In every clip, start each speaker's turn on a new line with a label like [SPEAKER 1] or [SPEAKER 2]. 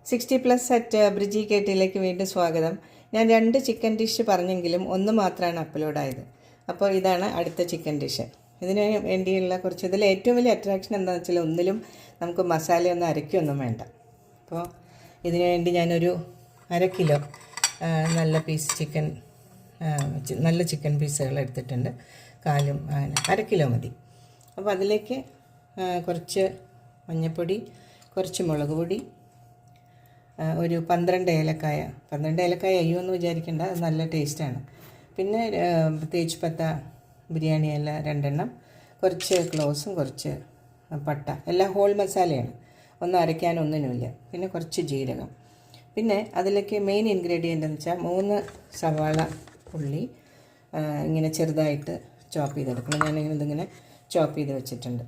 [SPEAKER 1] 60+ ബ്രിജി കേട്ടിലേക്ക് വീണ്ടും സ്വാഗതം. ഞാൻ 2 ചിക്കൻ ഡിഷ് പറഞ്ഞെങ്കിലും ഒന്ന് മാത്രമാണ് അപ്ലോഡായത്. അപ്പോൾ ഇതാണ് അടുത്ത ചിക്കൻ ഡിഷ്. ഇതിന് വേണ്ടിയുള്ള കുറച്ച് ഇതിൽ ഏറ്റവും വലിയ അട്രാക്ഷൻ എന്താണെന്ന് വെച്ചാൽ ഒന്നിലും നമുക്ക് മസാലയൊന്നും അരയ്ക്കൊന്നും വേണ്ട. അപ്പോൾ ഇതിനു വേണ്ടി ഞാനൊരു 1/2 കിലോ നല്ല പീസ് ചിക്കൻ നല്ല ചിക്കൻ പീസുകൾ എടുത്തിട്ടുണ്ട്. കാലും അങ്ങനെ 1/2 കിലോ മതി. അപ്പോൾ അതിലേക്ക് കുറച്ച് മഞ്ഞൾപ്പൊടി, കുറച്ച് മുളക് പൊടി, ഒരു 12 ഏലക്കായ. 12 ഏലക്കായ അയ്യോ എന്ന് വിചാരിക്കേണ്ട, അത് നല്ല ടേസ്റ്റാണ്. പിന്നെ തേജ്പത്ത, ബിരിയാണി ഇല 2 എണ്ണം, കുറച്ച് ക്ലോസും കുറച്ച് പട്ട, എല്ലാം ഹോൾ മസാലയാണ്, ഒന്നും അരയ്ക്കാനൊന്നിനുമില്ല. പിന്നെ കുറച്ച് ജീരകം. പിന്നെ അതിലേക്ക് മെയിൻ ഇൻഗ്രീഡിയൻ്റ് എന്ന് വെച്ചാൽ 3 സവാള ഉള്ളി ഇങ്ങനെ ചെറുതായിട്ട് ചോപ്പ് ചെയ്തെടുക്കണം. ഇതിങ്ങനെ ചോപ്പ് ചെയ്ത് വെച്ചിട്ടുണ്ട്.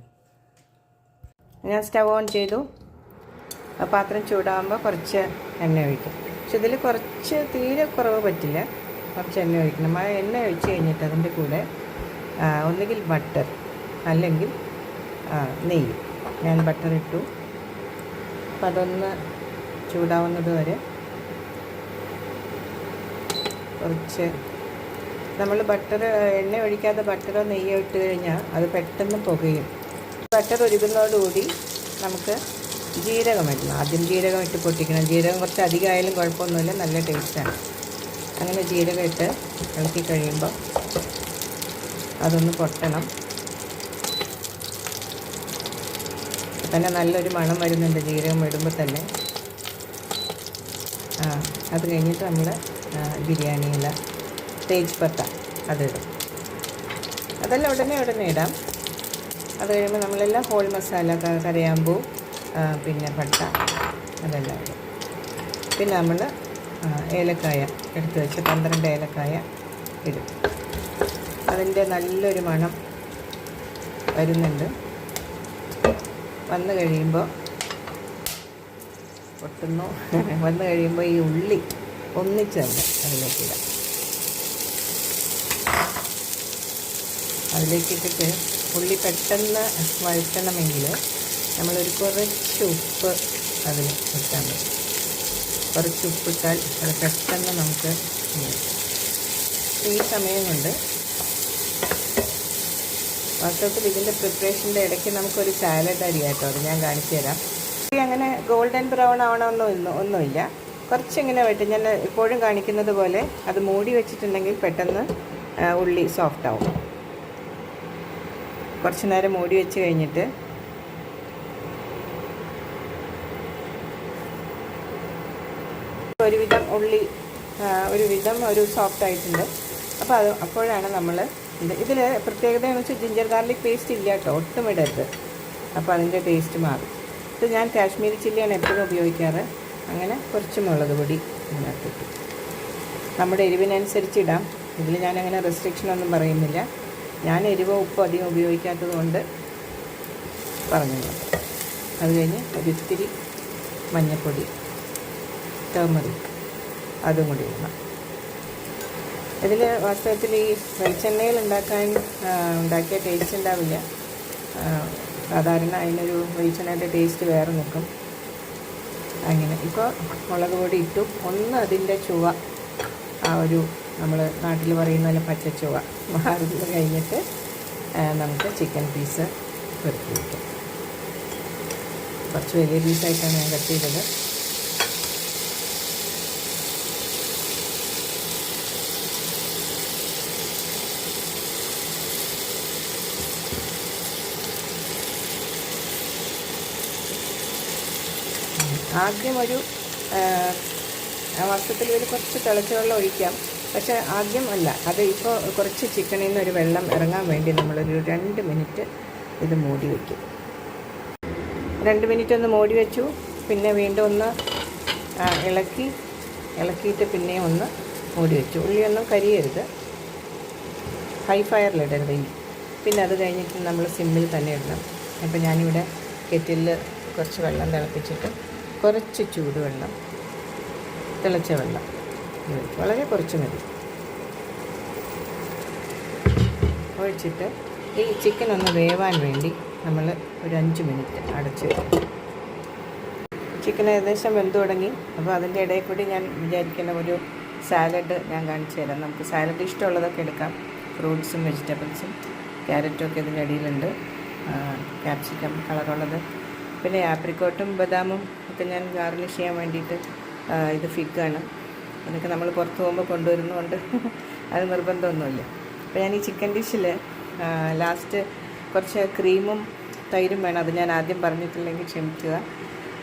[SPEAKER 1] ഞാൻ സ്റ്റവ് ഓൺ ചെയ്തു. പാത്രം ചൂടാകുമ്പോൾ കുറച്ച് എണ്ണ ഒഴിക്കും. പക്ഷെ ഇതിൽ കുറച്ച് തീരെ കുറവ് പറ്റില്ല, കുറച്ച് എണ്ണ ഒഴിക്കണം. ആ എണ്ണ ഒഴിച്ച് കഴിഞ്ഞിട്ട് അതിൻ്റെ കൂടെ ഒന്നുകിൽ ബട്ടർ അല്ലെങ്കിൽ നെയ്യ്. ഞാൻ ബട്ടർ ഇട്ടു. അപ്പം അതൊന്ന് ചൂടാവുന്നത് വരെ കുറച്ച് നമ്മൾ എണ്ണ ഒഴിക്കാതെ ബട്ടറോ നെയ്യോ ഇട്ട് കഴിഞ്ഞാൽ അത് പെട്ടെന്ന് പുകയും. ബട്ടർ ഉരുകുന്നതോടുകൂടി നമുക്ക് ജീരകം ഇടണം. ആദ്യം ജീരകം ഇട്ട് പൊട്ടിക്കണം. ജീരകം കുറച്ച് അധികമായാലും കുഴപ്പമൊന്നുമില്ല, നല്ല ടേസ്റ്റാണ്. അങ്ങനെ ജീരകം ഇട്ട് ഇളക്കി കഴിയുമ്പോൾ അതൊന്ന് പൊട്ടണം. തന്നെ നല്ലൊരു മണം വരുന്നുണ്ട് ജീരകം ഇടുമ്പോൾ തന്നെ. അത് കഴിഞ്ഞിട്ട് നമ്മൾ ബിരിയാണി ഇല, തേജ്പത്ത അതിടും. അതെല്ലാം ഉടനെ ഇടാം. അത് കഴിയുമ്പോൾ നമ്മളെല്ലാം ഹോൾ മസാല, കരയാമ്പൂ, പിന്നെ പട്ട, അതെല്ലാം ഇടും. പിന്നെ നമ്മൾ ഏലക്കായ എടുത്ത് വെച്ച് 12 ഏലക്കായ ഇടും. അതിൻ്റെ നല്ലൊരു മണം വരുന്നുണ്ട്. വന്നു കഴിയുമ്പോൾ പൊട്ടുന്നു. വന്നു കഴിയുമ്പോൾ ഈ ഉള്ളി ഒന്നിച്ച് തന്നെ അതിലേക്കിടാം. അതിലേക്കിട്ടിട്ട് ഉള്ളി പെട്ടെന്ന് വഴറ്റണമെങ്കിൽ നമ്മളൊരു കുറച്ച് ഉപ്പ് അതിൽ ഇട്ടാൽ മതി. കുറച്ച് ഉപ്പിട്ടാൽ അത് പെട്ടെന്ന് നമുക്ക് ഈ സമയം കൊണ്ട് വാസ്തവത്തിൽ ഇതിൻ്റെ പ്രിപ്പറേഷൻ്റെ ഇടയ്ക്ക് നമുക്കൊരു സാലഡ് അരിയാട്ടോ, അത് ഞാൻ കാണിച്ചു തരാം. അങ്ങനെ ഗോൾഡൻ ബ്രൗൺ ഒന്നുമില്ല, കുറച്ചിങ്ങനെ വെട്ടി ഞാൻ എപ്പോഴും കാണിക്കുന്നത് പോലെ അത് മൂടി വെച്ചിട്ടുണ്ടെങ്കിൽ പെട്ടെന്ന് ഉള്ളി സോഫ്റ്റ് ആവും. കുറച്ച് നേരം മൂടി വെച്ച് കഴിഞ്ഞിട്ട് ഒരുവിധം ഉള്ളി ഒരു സോഫ്റ്റ് ആയിട്ടുണ്ട്. അപ്പോൾ അപ്പോഴാണ് നമ്മൾ ഇതിൽ പ്രത്യേകത എന്ന് വെച്ചാൽ ജിഞ്ചർ ഗാർലിക് പേസ്റ്റ് ഇല്ല കേട്ടോ, ഒട്ടും ഇടരുത്. അപ്പോൾ അതിൻ്റെ ടേസ്റ്റ് മാറും. ഇത് ഞാൻ കാശ്മീരി ചില്ലിയാണ് എപ്പോഴും ഉപയോഗിക്കാറ്. അങ്ങനെ കുറച്ച് മുളക് പൊടി ഇതിനകത്തിട്ട് നമ്മുടെ എരിവിനനുസരിച്ച് ഇടാം. ഇതിൽ ഞാനങ്ങനെ റെസ്ട്രിക്ഷനൊന്നും പറയുന്നില്ല. ഞാൻ എരിവോ ഉപ്പോ അധികം ഉപയോഗിക്കാത്തത് കൊണ്ട് പറഞ്ഞു. അത് കഴിഞ്ഞ് ഒരിത്തിരി മഞ്ഞൾപ്പൊടി, ടർമറിക്, അതും കൂടി ഇടണം. ഇതിൽ വാസ്തവത്തിൽ ഈ വെളിച്ചെണ്ണയിൽ ഉണ്ടാക്കിയ ടേസ്റ്റ് ഉണ്ടാവില്ല. സാധാരണ അതിനൊരു വെളിച്ചെണ്ണയുടെ ടേസ്റ്റ് വേറെ നിൽക്കും. അങ്ങനെ ഇപ്പോൾ മുളക് പൊടി ഇട്ടു. ഒന്ന് അതിൻ്റെ ചുവ, നമ്മൾ നാട്ടിൽ പറയുന്ന പോലെ പച്ചച്ചുവ മാറുന്നത് കഴിഞ്ഞിട്ട് നമുക്ക് ചിക്കൻ പീസ് പെറുക്കി വയ്ക്കാം. കുറച്ച് വലിയ പീസായിട്ടാണ് ഞാൻ കട്ട് ചെയ്തത്. ആദ്യം വാസ്തവത്തിൽ ഒരു കുറച്ച് തിളച്ച വെള്ളം ഒഴിക്കാം. പക്ഷേ ആദ്യം അല്ല, അത് ഇപ്പോൾ കുറച്ച് ചിക്കനിൽ നിന്ന് ഒരു വെള്ളം ഇറങ്ങാൻ വേണ്ടി നമ്മളൊരു 2 മിനിറ്റ് ഇത് മൂടി വയ്ക്കും. 2 മിനിറ്റ് ഒന്ന് മൂടി വെച്ചു. പിന്നെ വീണ്ടും ഒന്ന് ഇളക്കിയിട്ട് പിന്നെയും ഒന്ന് മൂടി വെച്ചു. ഉള്ളിയൊന്നും കരിയരുത്, ഹൈ ഫയറിലിടരുത്. പിന്നെ അത് കഴിഞ്ഞിട്ട് നമ്മൾ സിമ്മിൽ തന്നെ ഇടണം. അപ്പോൾ ഞാനിവിടെ കെറ്റിലിൽ കുറച്ച് വെള്ളം തിളപ്പിച്ചിട്ട് കുറച്ച് ചൂടുവെള്ളം, തിളച്ച വെള്ളം വളരെ കുറച്ച് മതി ഒഴിച്ചിട്ട് ഈ ചിക്കൻ ഒന്ന് വേവാൻ വേണ്ടി നമ്മൾ ഒരു 5 മിനിറ്റ് അടച്ച് വയ്ക്കും. ചിക്കൻ ഏകദേശം വെന്ത് തുടങ്ങി. അപ്പോൾ അതിൻ്റെ ഇടയിൽ കൂടി ഞാൻ വിചാരിക്കുന്ന ഒരു സാലഡ് ഞാൻ കാണിച്ചു തരാം. നമുക്ക് സാലഡ് ഇഷ്ടമുള്ളതൊക്കെ എടുക്കാം. ഫ്രൂട്ട്സും വെജിറ്റബിൾസും ക്യാരറ്റും ഒക്കെ ഇതിൻ്റെ അടിയിലുണ്ട്, ക്യാപ്സിക്കം കളറുള്ളത്, പിന്നെ ആപ്രിക്കോട്ടും ബദാമും ഒക്കെ ഞാൻ ഗാർണിഷ് ചെയ്യാൻ വേണ്ടിയിട്ട് ഇത് ഫിഗാണ്. അതൊക്കെ നമ്മൾ പുറത്ത് പോകുമ്പോൾ കൊണ്ടുവരുന്നതുകൊണ്ട് അത് നിർബന്ധമൊന്നുമില്ല. അപ്പോൾ ഞാൻ ഈ ചിക്കൻ ഡിഷിൽ ലാസ്റ്റ് കുറച്ച് ക്രീമും തൈരും വേണം. അത് ഞാൻ ആദ്യം പറഞ്ഞിട്ടില്ലെങ്കിൽ ക്ഷമിക്കുക.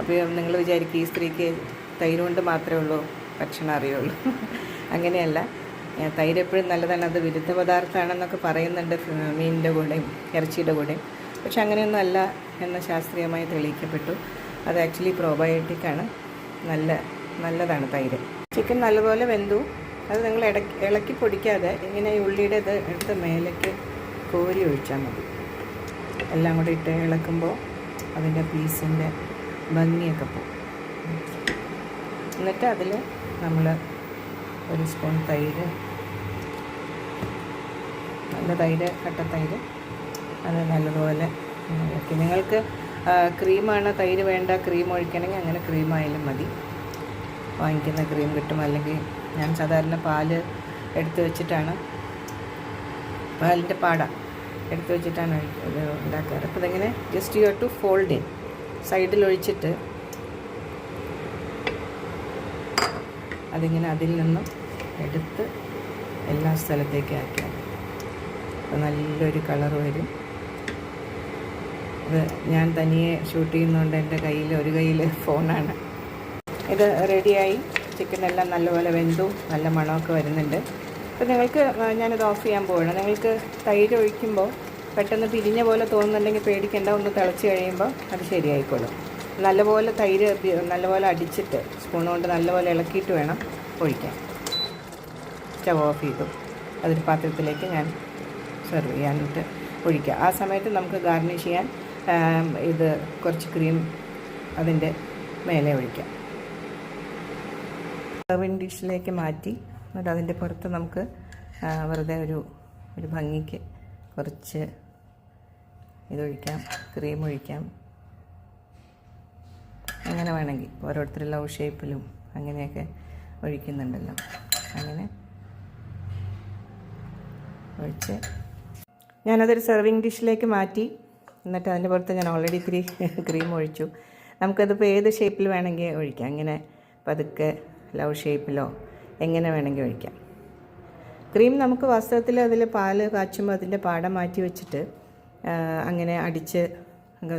[SPEAKER 1] അപ്പോൾ നിങ്ങൾ വിചാരിക്കും ഈ സ്ത്രീക്ക് തൈര് കൊണ്ട് മാത്രമേ ഉള്ളൂ ഭക്ഷണം അറിയുള്ളൂ. അങ്ങനെയല്ല, തൈര് എപ്പോഴും നല്ലതാണ്. അത് വിരുദ്ധ പദാർത്ഥമാണെന്നൊക്കെ പറയുന്നുണ്ട് മീനിൻ്റെ കൂടെയും ഇറച്ചിയുടെ കൂടെയും. പക്ഷെ അങ്ങനെയൊന്നും അല്ല എന്ന് ശാസ്ത്രീയമായി തെളിയിക്കപ്പെട്ടു. അത് ആക്ച്വലി പ്രോബയോട്ടിക്കാണ്. നല്ലതാണ് തൈര്. ചിക്കൻ നല്ലപോലെ വെന്തു. അത് നിങ്ങൾ ഇളക്കി പൊടിക്കാതെ ഇങ്ങനെ ഉള്ളിയുടെ ഇത് എടുത്ത് മേലേക്ക് കോരി ഒഴിച്ചാൽ മതി. എല്ലാം കൂടി ഇട്ട് ഇളക്കുമ്പോൾ അതിൻ്റെ പീസിൻ്റെ ഭംഗിയൊക്കെ പോകും. എന്നിട്ട് അതിൽ നമ്മൾ ഒരു സ്പൂൺ തൈര്, നല്ല തൈര്, കട്ടത്തൈര്, അത് നല്ലതുപോലെ ഇളക്കി. നിങ്ങൾക്ക് ക്രീമാണ് തൈര് വേണ്ട, ക്രീം ഒഴിക്കണമെങ്കിൽ അങ്ങനെ ക്രീമായാലും മതി. വാങ്ങിക്കുന്ന ക്രീം കിട്ടും. അല്ലെങ്കിൽ ഞാൻ സാധാരണ പാല് എടുത്ത് വെച്ചിട്ടാണ്, പാലിൻ്റെ പാട എടുത്ത് വെച്ചിട്ടാണ് ഇത് ഉണ്ടാക്കാറ്. അപ്പോൾ ഇതിങ്ങനെ just you to fold in, സൈഡിൽ ഒഴിച്ചിട്ട് അതിങ്ങനെ അതിൽ നിന്നും എടുത്ത് എല്ലാ സ്ഥലത്തേക്കും ആക്കിയാൽ അപ്പോൾ നല്ലൊരു കളർ വരും. ഇത് ഞാൻ തനിയെ ഷൂട്ട് ചെയ്യുന്നതുകൊണ്ട് എൻ്റെ ഒരു കയ്യിൽ ഫോണാണ്. ഇത് റെഡിയായി. ചിക്കനെല്ലാം നല്ലപോലെ വെന്തു, നല്ല മണമൊക്കെ വരുന്നുണ്ട്. അപ്പോൾ നിങ്ങൾക്ക് ഞാനിത് ഓഫ് ചെയ്യാൻ പോവുകയാണ്. നിങ്ങൾക്ക് തൈര് ഒഴിക്കുമ്പോൾ പെട്ടെന്ന് പിരിഞ്ഞ പോലെ തോന്നുന്നുണ്ടെങ്കിൽ പേടിക്കേണ്ട. ഒന്ന് തിളച്ച് കഴിയുമ്പോൾ അത് ശരിയായിക്കോളും. നല്ലപോലെ തൈര് നല്ലപോലെ അടിച്ചിട്ട് സ്പൂൺ കൊണ്ട് നല്ലപോലെ ഇളക്കിയിട്ട് വേണം ഒഴിക്കാൻ. സ്റ്റവ് ഓഫ് ചെയ്തു. അതൊരു പാത്രത്തിലേക്ക് ഞാൻ സെർവ് ചെയ്യാനായിട്ട് ഒഴിക്കുക. ആ സമയത്ത് നമുക്ക് ഗാർണിഷ് ചെയ്യാൻ ഇത് കുറച്ച് ക്രീം അതിൻ്റെ മേലെ ഒഴിക്കാം. സെർവിങ് ഡിഷിലേക്ക് മാറ്റി എന്നിട്ട് അതിൻ്റെ പുറത്ത് നമുക്ക് വെറുതെ ഒരു ഭംഗിക്ക് കുറച്ച് ഇതൊഴിക്കാം, ക്രീം ഒഴിക്കാം. അങ്ങനെ വേണമെങ്കിൽ ഓരോരുത്തർ ലവ് ഷേപ്പിലും അങ്ങനെയൊക്കെ ഒഴിക്കുന്നുണ്ടല്ലോ. അങ്ങനെ ഒഴിച്ച് ഞാനതൊരു സെർവിങ് ഡിഷിലേക്ക് മാറ്റി. എന്നിട്ട് അതിൻ്റെ പുറത്ത് ഞാൻ ഓൾറെഡി ഇത്തിരി ക്രീം ഒഴിച്ചു. നമുക്കതിപ്പോൾ ഏത് ഷേപ്പിൽ വേണമെങ്കിൽ ഒഴിക്കാം. അങ്ങനെ പതുക്കെ ലവ് ഷേപ്പിലോ എങ്ങനെ വേണമെങ്കിൽ ഒഴിക്കാം. ക്രീം നമുക്ക് വാസ്തവത്തിൽ അതിൽ പാല് കാച്ചുമ്പോൾ അതിൻ്റെ പാട മാറ്റി വെച്ചിട്ട് അങ്ങനെ അടിച്ച്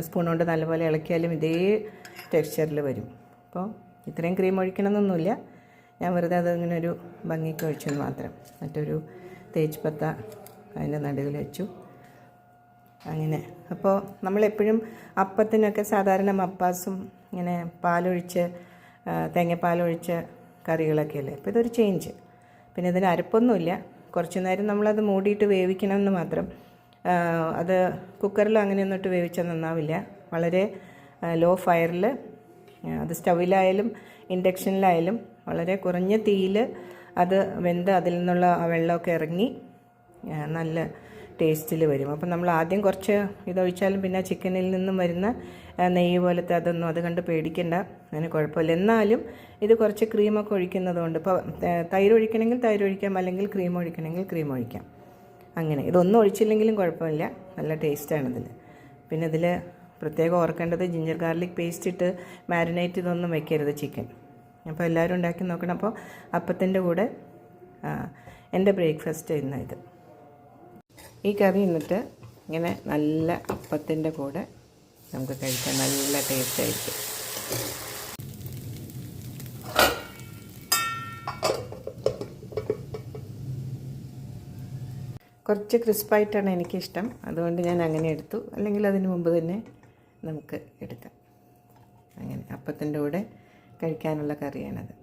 [SPEAKER 1] സ്പൂൺ കൊണ്ട് നല്ലപോലെ ഇളക്കിയാലും ഇതേ ടെക്സ്ചറിൽ വരും. അപ്പോൾ ഇത്രയും ക്രീം ഒഴിക്കണമെന്നൊന്നുമില്ല. ഞാൻ വെറുതെ അതിങ്ങനെ ഒരു ഭംഗിക്ക് ഒഴിച്ചെന്ന് മാത്രം. മറ്റൊരു തേജ് പത്ത അതിൻ്റെ നടുവിൽ വെച്ചു. അങ്ങനെ അപ്പോൾ നമ്മളെപ്പോഴും അപ്പത്തിനൊക്കെ സാധാരണ മപ്പാസും ഇങ്ങനെ പാലൊഴിച്ച് തേങ്ങാപ്പാലൊഴിച്ച് കറികളൊക്കെ അല്ലേ. അപ്പോൾ ഇതൊരു ചേഞ്ച്. പിന്നെ ഇതിന് അരപ്പൊന്നുമില്ല. കുറച്ച് നേരം നമ്മളത് മൂടിയിട്ട് വേവിക്കണമെന്ന് മാത്രം. അത് കുക്കറിൽ അങ്ങനെയൊന്നും ഇട്ട് വെവിച്ചാൽ നന്നാവില്ല. വളരെ ലോ ഫയറിൽ, അത് സ്റ്റൗവിലായാലും ഇൻഡക്ഷനിലായാലും വളരെ കുറഞ്ഞ തീയിൽ അത് വെന്ത് അതിൽ നിന്നുള്ള ആ വെള്ളമൊക്കെ ഇറങ്ങി നല്ല ടേസ്റ്റിൽ വരും. അപ്പം നമ്മൾ ആദ്യം കുറച്ച് ഇതൊഴിച്ചാലും പിന്നെ ചിക്കനിൽ നിന്നും വരുന്ന നെയ്യ് പോലത്തെ അതൊന്നും അത് കണ്ട് പേടിക്കേണ്ട, അതിന് കുഴപ്പമില്ല. എന്നാലും ഇത് കുറച്ച് ക്രീമൊക്കെ ഒഴിക്കുന്നതുകൊണ്ട് ഇപ്പോൾ തൈര് ഒഴിക്കണമെങ്കിൽ തൈര് ഒഴിക്കാം, അല്ലെങ്കിൽ ക്രീം ഒഴിക്കണമെങ്കിൽ ക്രീം ഒഴിക്കാം. അങ്ങനെ ഇതൊന്നും ഒഴിച്ചില്ലെങ്കിലും കുഴപ്പമില്ല, നല്ല ടേസ്റ്റാണിതിൽ. പിന്നെ ഇതിൽ പ്രത്യേകം ഓർക്കേണ്ടത് ജിഞ്ചർ ഗാർലിക് പേസ്റ്റ് ഇട്ട് മാരിനേറ്റ് ഇതൊന്നും വെക്കരുത് ചിക്കൻ. അപ്പോൾ എല്ലാവരും ഉണ്ടാക്കി നോക്കണം. അപ്പോൾ അപ്പത്തിൻ്റെ കൂടെ എൻ്റെ ബ്രേക്ക്ഫാസ്റ്റ് ഇന്ന് ഇത്. ഈ കറി എന്നിട്ട് ഇങ്ങനെ നല്ല അപ്പത്തിൻ്റെ കൂടെ നമുക്ക് കഴിക്കാൻ നല്ല ടേസ്റ്റ് ആയിരിക്കും. കുറച്ച് ക്രിസ്പായിട്ടാണ് എനിക്കിഷ്ടം, അതുകൊണ്ട് ഞാൻ അങ്ങനെ എടുത്തു. അല്ലെങ്കിൽ അതിന് മുമ്പ് തന്നെ നമുക്ക് എടുക്കാം. അങ്ങനെ അപ്പത്തിൻ്റെ കൂടെ കഴിക്കാനുള്ള കറിയാണത്.